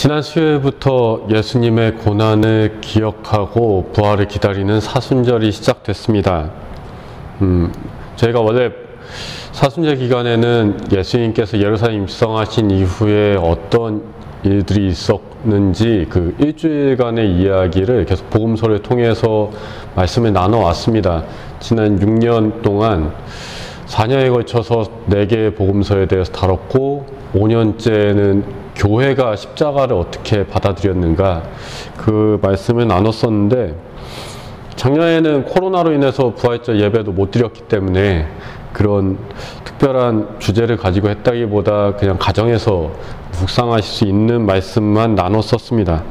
지난 수요일부터 예수님의 고난을 기억하고 부활을 기다리는 사순절이 시작됐습니다. 저희가 원래 사순절 기간에는 예수님께서 예루살렘 입성하신 이후에 어떤 일들이 있었는지 그 일주일간의 이야기를 계속 복음서를 통해서 말씀을 나눠왔습니다. 지난 6년 동안 4년에 걸쳐서 4개의 복음서에 대해서 다뤘고 5년째는 교회가 십자가를 어떻게 받아들였는가 그 말씀을 나눴었는데, 작년에는 코로나로 인해서 부활절 예배도 못 드렸기 때문에 그런 특별한 주제를 가지고 했다기보다 그냥 가정에서 묵상하실 수 있는 말씀만 나눴었습니다.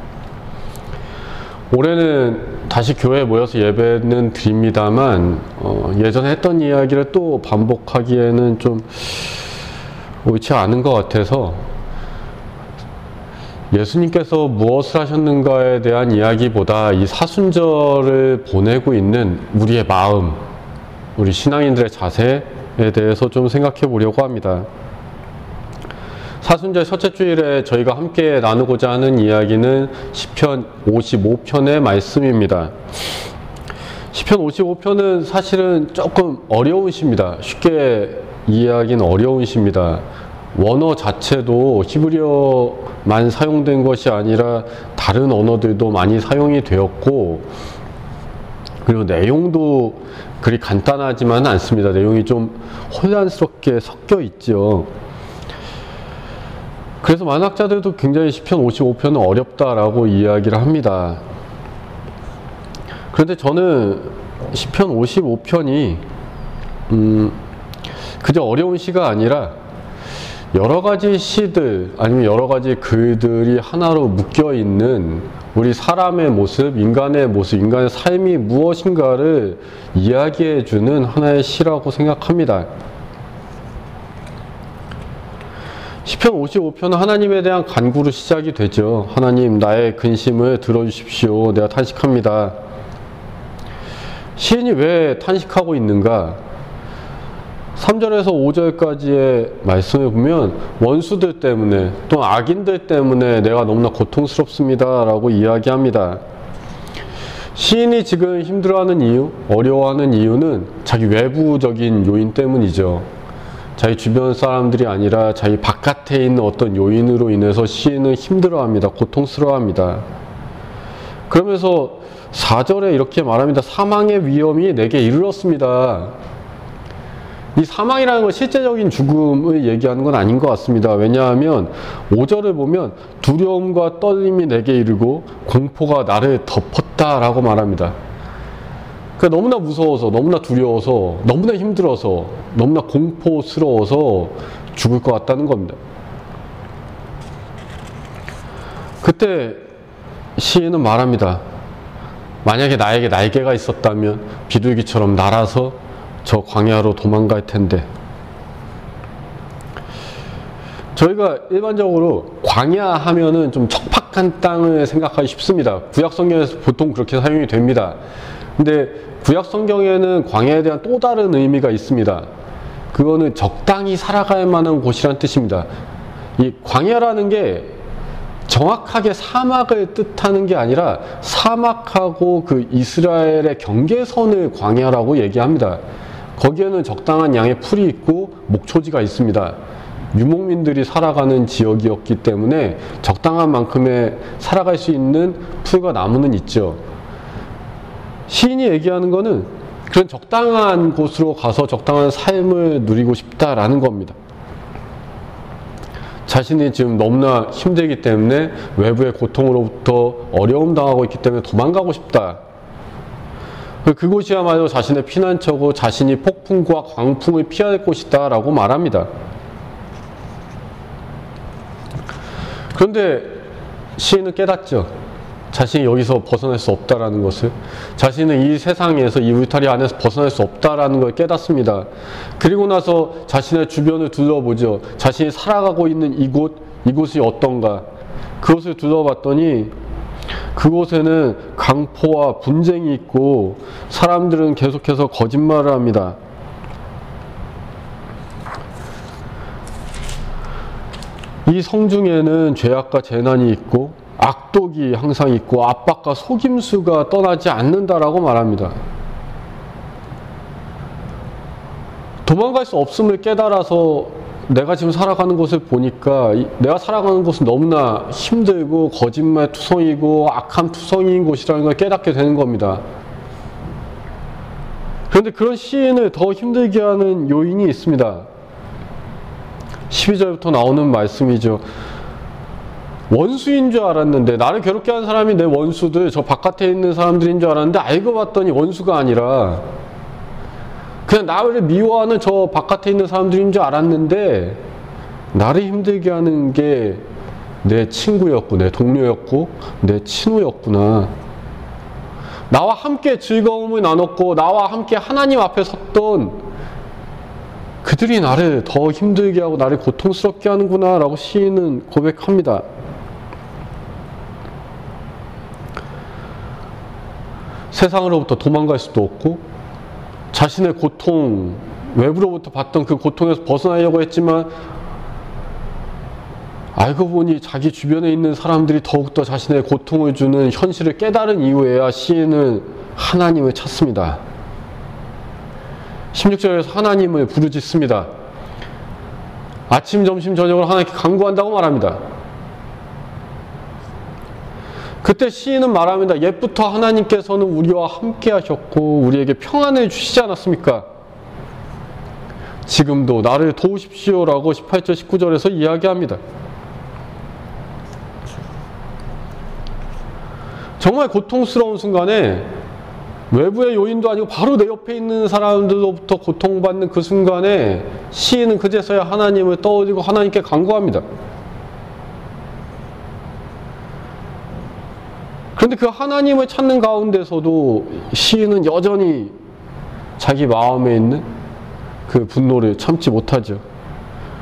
올해는 다시 교회에 모여서 예배는 드립니다만 예전에 했던 이야기를 또 반복하기에는 좀 옳지 않은 것 같아서 예수님께서 무엇을 하셨는가에 대한 이야기보다 이 사순절을 보내고 있는 우리의 마음, 우리 신앙인들의 자세에 대해서 좀 생각해 보려고 합니다. 사순절 첫째 주일에 저희가 함께 나누고자 하는 이야기는 시편 55편의 말씀입니다. 시편 55편은 사실은 조금 어려운 시입니다. 쉽게 이해하기는 어려운 시입니다. 원어 자체도 히브리어만 사용된 것이 아니라 다른 언어들도 많이 사용이 되었고, 그리고 내용도 그리 간단하지만 않습니다. 내용이 좀 혼란스럽게 섞여 있죠. 그래서 만학자들도 굉장히 시편 55편은 어렵다라고 이야기를 합니다. 그런데 저는 시편 55편이 그저 어려운 시가 아니라 여러 가지 시들 아니면 여러 가지 글들이 하나로 묶여 있는 우리 사람의 모습, 인간의 모습, 인간의 삶이 무엇인가를 이야기해 주는 하나의 시라고 생각합니다. 시편 55편은 하나님에 대한 간구로 시작이 되죠. 하나님, 나의 근심을 들어주십시오. 내가 탄식합니다. 시인이 왜 탄식하고 있는가? 3절에서 5절까지의 말씀을 보면 원수들 때문에 또 악인들 때문에 내가 너무나 고통스럽습니다 라고 이야기합니다. 시인이 지금 힘들어하는 이유, 어려워하는 이유는 자기 외부적인 요인 때문이죠. 자기 주변 사람들이 아니라 자기 바깥에 있는 어떤 요인으로 인해서 시인은 힘들어합니다. 고통스러워합니다. 그러면서 4절에 이렇게 말합니다. 사망의 위험이 내게 이르렀습니다. 이 사망이라는 건 실제적인 죽음을 얘기하는 건 아닌 것 같습니다. 왜냐하면 5절을 보면 두려움과 떨림이 내게 이르고 공포가 나를 덮었다라고 말합니다. 그러니까 너무나 무서워서, 너무나 두려워서, 너무나 힘들어서, 너무나 공포스러워서 죽을 것 같다는 겁니다. 그때 시인은 말합니다. 만약에 나에게 날개가 있었다면 비둘기처럼 날아서 저 광야로 도망갈 텐데. 저희가 일반적으로 광야 하면은 좀 척박한 땅을 생각하기 쉽습니다. 구약 성경에서 보통 그렇게 사용이 됩니다. 근데 구약 성경에는 광야에 대한 또 다른 의미가 있습니다. 그거는 적당히 살아갈 만한 곳이란 뜻입니다. 이 광야라는 게 정확하게 사막을 뜻하는 게 아니라 사막하고 그 이스라엘의 경계선을 광야라고 얘기합니다. 거기에는 적당한 양의 풀이 있고 목초지가 있습니다. 유목민들이 살아가는 지역이었기 때문에 적당한 만큼의 살아갈 수 있는 풀과 나무는 있죠. 시인이 얘기하는 거는 그런 적당한 곳으로 가서 적당한 삶을 누리고 싶다라는 겁니다. 자신이 지금 너무나 힘들기 때문에 외부의 고통으로부터 어려움 당하고 있기 때문에 도망가고 싶다. 그곳이야말로 자신의 피난처고 자신이 폭풍과 광풍을 피할 곳이다 라고 말합니다. 그런데 시인은 깨닫죠. 자신이 여기서 벗어날 수 없다라는 것을, 자신은 이 세상에서, 이 울타리 안에서 벗어날 수 없다라는 걸 깨닫습니다. 그리고 나서 자신의 주변을 둘러보죠. 자신이 살아가고 있는 이곳이 어떤가. 그것을 둘러봤더니 그곳에는 강포와 분쟁이 있고 사람들은 계속해서 거짓말을 합니다. 이 성중에는 죄악과 재난이 있고 악독이 항상 있고 압박과 속임수가 떠나지 않는다라고 말합니다. 도망갈 수 없음을 깨달아서 내가 지금 살아가는 곳을 보니까 내가 살아가는 곳은 너무나 힘들고 거짓말 투성이고 악함 투성이인 곳이라는 걸 깨닫게 되는 겁니다. 그런데 그런 시인을 더 힘들게 하는 요인이 있습니다. 12절부터 나오는 말씀이죠. 원수인 줄 알았는데, 나를 괴롭게 하는 사람이 내 원수들, 저 바깥에 있는 사람들인 줄 알았는데 알고 봤더니 원수가 아니라 그냥 나를 미워하는 저 바깥에 있는 사람들인 줄 알았는데 나를 힘들게 하는 게 내 친구였고 내 동료였고 내 친구였구나. 나와 함께 즐거움을 나눴고 나와 함께 하나님 앞에 섰던 그들이 나를 더 힘들게 하고 나를 고통스럽게 하는구나 라고 시인은 고백합니다. 세상으로부터 도망갈 수도 없고 자신의 고통, 외부로부터 받던 그 고통에서 벗어나려고 했지만 알고 보니 자기 주변에 있는 사람들이 더욱더 자신의 고통을 주는 현실을 깨달은 이후에야 시인은 하나님을 찾습니다. 16절에서 하나님을 부르짖습니다. 아침, 점심, 저녁으로 하나님께 간구한다고 말합니다. 그때 시인은 말합니다. 옛부터 하나님께서는 우리와 함께 하셨고 우리에게 평안을 주시지 않았습니까? 지금도 나를 도우십시오라고 18절, 19절에서 이야기합니다. 정말 고통스러운 순간에 외부의 요인도 아니고 바로 내 옆에 있는 사람들로부터 고통받는 그 순간에 시인은 그제서야 하나님을 떠올리고 하나님께 간구합니다. 그런데 그 하나님을 찾는 가운데서도 시인은 여전히 자기 마음에 있는 그 분노를 참지 못하죠.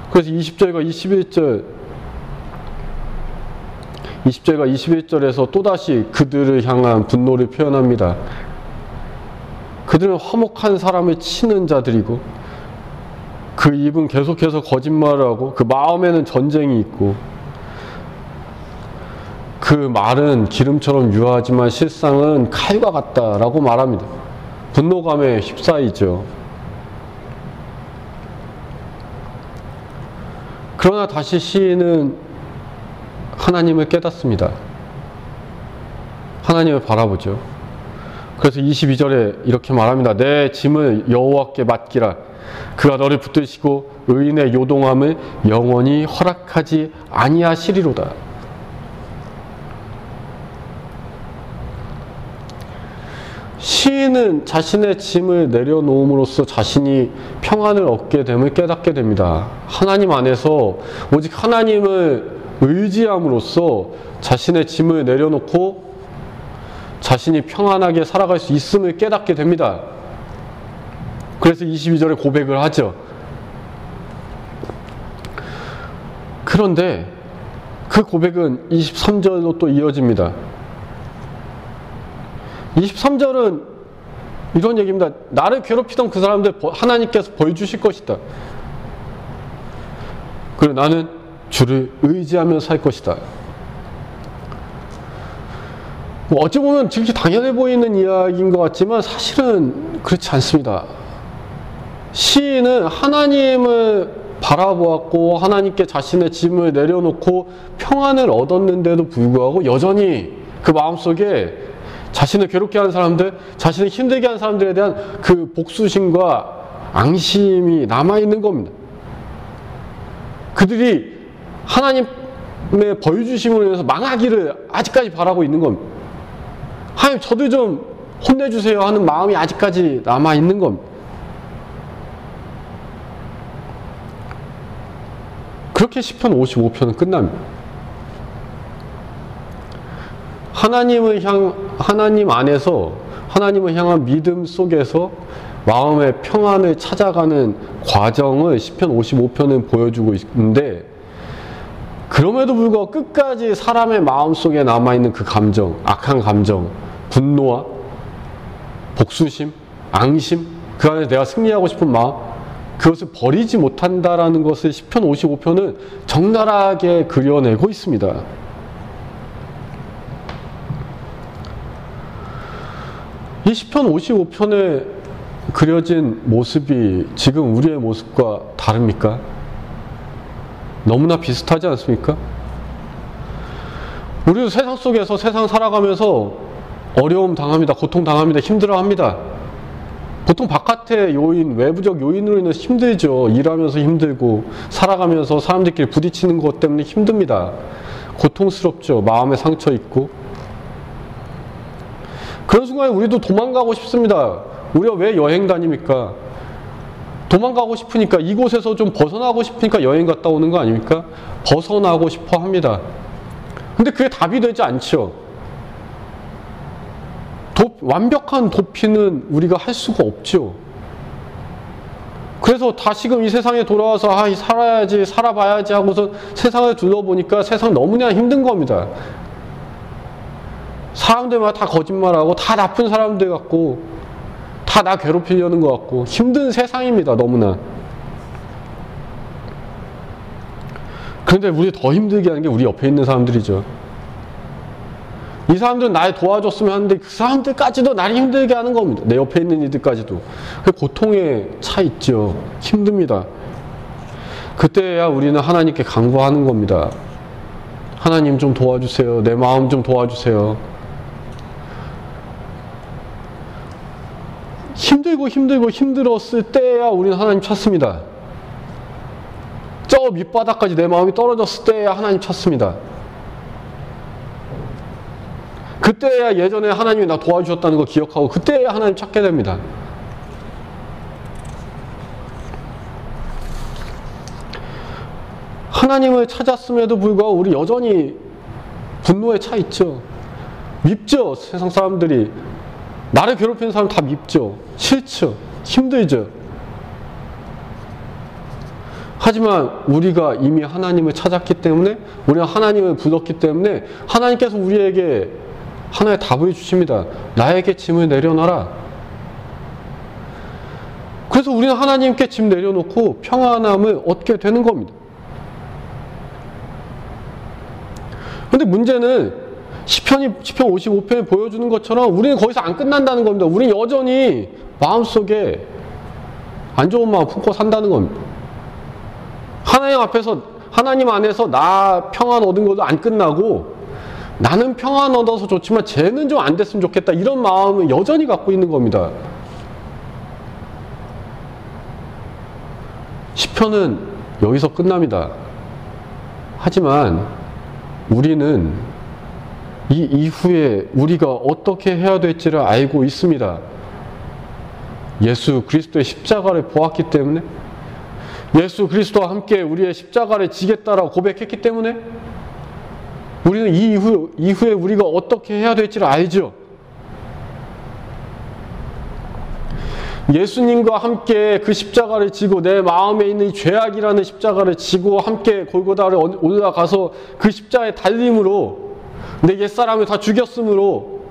그래서 20절과 21절에서 또다시 그들을 향한 분노를 표현합니다. 그들은 화목한 사람을 치는 자들이고 그 입은 계속해서 거짓말을 하고 그 마음에는 전쟁이 있고 그 말은 기름처럼 유하지만 실상은 칼과 같다라고 말합니다. 분노감에 휩싸이죠. 그러나 다시 시인은 하나님을 깨닫습니다. 하나님을 바라보죠. 그래서 22절에 이렇게 말합니다. 내 짐을 여호와께 맡기라. 그가 너를 붙드시고 의인의 요동함을 영원히 허락하지 아니하시리로다. 시인은 자신의 짐을 내려놓음으로써 자신이 평안을 얻게 됨을 깨닫게 됩니다. 하나님 안에서 오직 하나님을 의지함으로써 자신의 짐을 내려놓고 자신이 평안하게 살아갈 수 있음을 깨닫게 됩니다. 그래서 22절에 고백을 하죠. 그런데 그 고백은 23절로 또 이어집니다. 23절은 이런 얘기입니다. 나를 괴롭히던 그 사람들 하나님께서 벌 주실 것이다. 그리고 나는 주를 의지하며 살 것이다. 어찌 보면 지극히 당연해 보이는 이야기인 것 같지만 사실은 그렇지 않습니다. 시인은 하나님을 바라보았고 하나님께 자신의 짐을 내려놓고 평안을 얻었는데도 불구하고 여전히 그 마음속에 자신을 괴롭게 하는 사람들, 자신을 힘들게 하는 사람들에 대한 그 복수심과 앙심이 남아있는 겁니다. 그들이 하나님의 벌주심으로 인해서 망하기를 아직까지 바라고 있는 겁니다. 하나님 저들 좀 혼내주세요 하는 마음이 아직까지 남아있는 겁니다. 그렇게 시편 55편은 끝납니다. 하나님 안에서 하나님을 향한 믿음 속에서 마음의 평안을 찾아가는 과정을 시편 55편은 보여주고 있는데 그럼에도 불구하고 끝까지 사람의 마음속에 남아있는 그 감정, 악한 감정, 분노와 복수심, 앙심, 그 안에 내가 승리하고 싶은 마음 그것을 버리지 못한다라는 것을 시편 55편은 적나라하게 그려내고 있습니다. 이 시편 55편에 그려진 모습이 지금 우리의 모습과 다릅니까? 너무나 비슷하지 않습니까? 우리도 세상 속에서 세상 살아가면서 어려움 당합니다. 고통 당합니다. 힘들어합니다. 보통 바깥의 요인, 외부적 요인으로 인해서 힘들죠. 일하면서 힘들고 살아가면서 사람들끼리 부딪히는 것 때문에 힘듭니다. 고통스럽죠. 마음에 상처 있고. 그런 순간에 우리도 도망가고 싶습니다. 우리가 왜 여행 다닙니까? 도망가고 싶으니까, 이곳에서 좀 벗어나고 싶으니까 여행 갔다 오는 거 아닙니까? 벗어나고 싶어 합니다. 근데 그게 답이 되지 않죠. 완벽한 도피는 우리가 할 수가 없죠. 그래서 다시금 이 세상에 돌아와서 살아야지, 살아봐야지 하고서 세상을 둘러보니까 세상 너무나 힘든 겁니다. 사람들마다 다 거짓말하고 다 나쁜 사람들 같고 다 나 괴롭히려는 것 같고 힘든 세상입니다. 너무나. 그런데 우리 더 힘들게 하는 게 우리 옆에 있는 사람들이죠. 이 사람들은 날 도와줬으면 하는데 그 사람들까지도 나를 힘들게 하는 겁니다. 내 옆에 있는 이들까지도. 고통에 차 있죠. 힘듭니다. 그때야 우리는 하나님께 간구하는 겁니다. 하나님 좀 도와주세요. 내 마음 좀 도와주세요. 힘들고 힘들었을 때야 우리는 하나님 찾습니다. 저 밑바닥까지 내 마음이 떨어졌을 때야 하나님 찾습니다. 그때야 예전에 하나님이 나 도와주셨다는 거 기억하고 그때야 하나님 찾게 됩니다. 하나님을 찾았음에도 불구하고 우리 여전히 분노에 차 있죠. 밉죠. 세상 사람들이. 나를 괴롭히는 사람 다 밉죠. 싫죠. 힘들죠. 하지만 우리가 이미 하나님을 찾았기 때문에, 우리가 하나님을 불렀기 때문에 하나님께서 우리에게 하나의 답을 주십니다. 나에게 짐을 내려놔라. 그래서 우리는 하나님께 짐 내려놓고 평안함을 얻게 되는 겁니다. 근데 문제는 시편 55편이 보여주는 것처럼 우리는 거기서 안 끝난다는 겁니다. 우리는 여전히 마음속에 안 좋은 마음 품고 산다는 겁니다. 하나님 안에서 나 평안 얻은 것도 안 끝나고 나는 평안 얻어서 좋지만 쟤는 좀 안 됐으면 좋겠다, 이런 마음을 여전히 갖고 있는 겁니다. 시편은 여기서 끝납니다. 하지만 우리는 이 이후에 우리가 어떻게 해야 될지를 알고 있습니다. 예수 그리스도의 십자가를 보았기 때문에, 예수 그리스도와 함께 우리의 십자가를 지겠다라고 고백했기 때문에 우리는 이 이후에 우리가 어떻게 해야 될지를 알죠. 예수님과 함께 그 십자가를 지고 내 마음에 있는 이 죄악이라는 십자가를 지고 함께 골고다를 올라가서 그 십자가의 달림으로 내 옛사람을 다 죽였으므로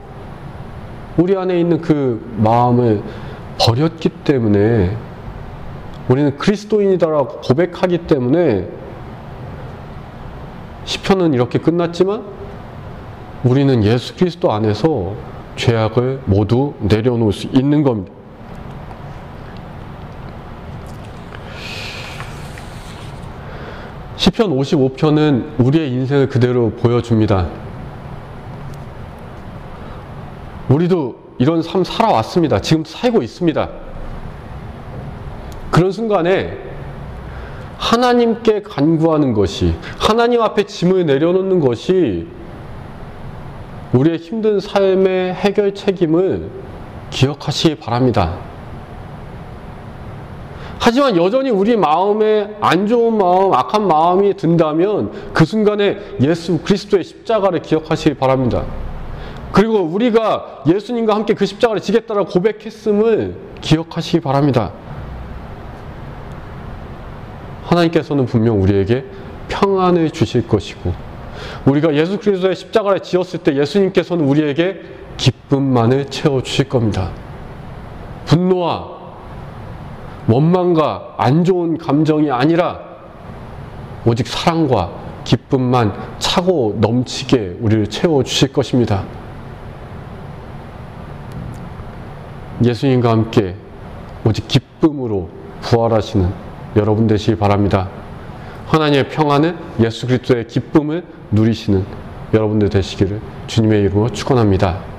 우리 안에 있는 그 마음을 버렸기 때문에, 우리는 그리스도인이다라고 고백하기 때문에 시편은 이렇게 끝났지만 우리는 예수 그리스도 안에서 죄악을 모두 내려놓을 수 있는 겁니다. 시편 55편은 우리의 인생을 그대로 보여줍니다. 우리도 이런 삶 살아왔습니다. 지금도 살고 있습니다. 그런 순간에 하나님께 간구하는 것이, 하나님 앞에 짐을 내려놓는 것이 우리의 힘든 삶의 해결 책임을 기억하시기 바랍니다. 하지만 여전히 우리 마음에 안 좋은 마음, 악한 마음이 든다면 그 순간에 예수 그리스도의 십자가를 기억하시기 바랍니다. 그리고 우리가 예수님과 함께 그 십자가를 지겠다라고 고백했음을 기억하시기 바랍니다. 하나님께서는 분명 우리에게 평안을 주실 것이고, 우리가 예수 그리스도의 십자가를 지었을 때 예수님께서는 우리에게 기쁨만을 채워주실 겁니다. 분노와 원망과 안 좋은 감정이 아니라 오직 사랑과 기쁨만 차고 넘치게 우리를 채워주실 것입니다. 예수님과 함께 오직 기쁨으로 부활하시는 여러분 되시기 바랍니다. 하나님의 평안을, 예수 그리스도의 기쁨을 누리시는 여러분들 되시기를 주님의 이름으로 축원합니다.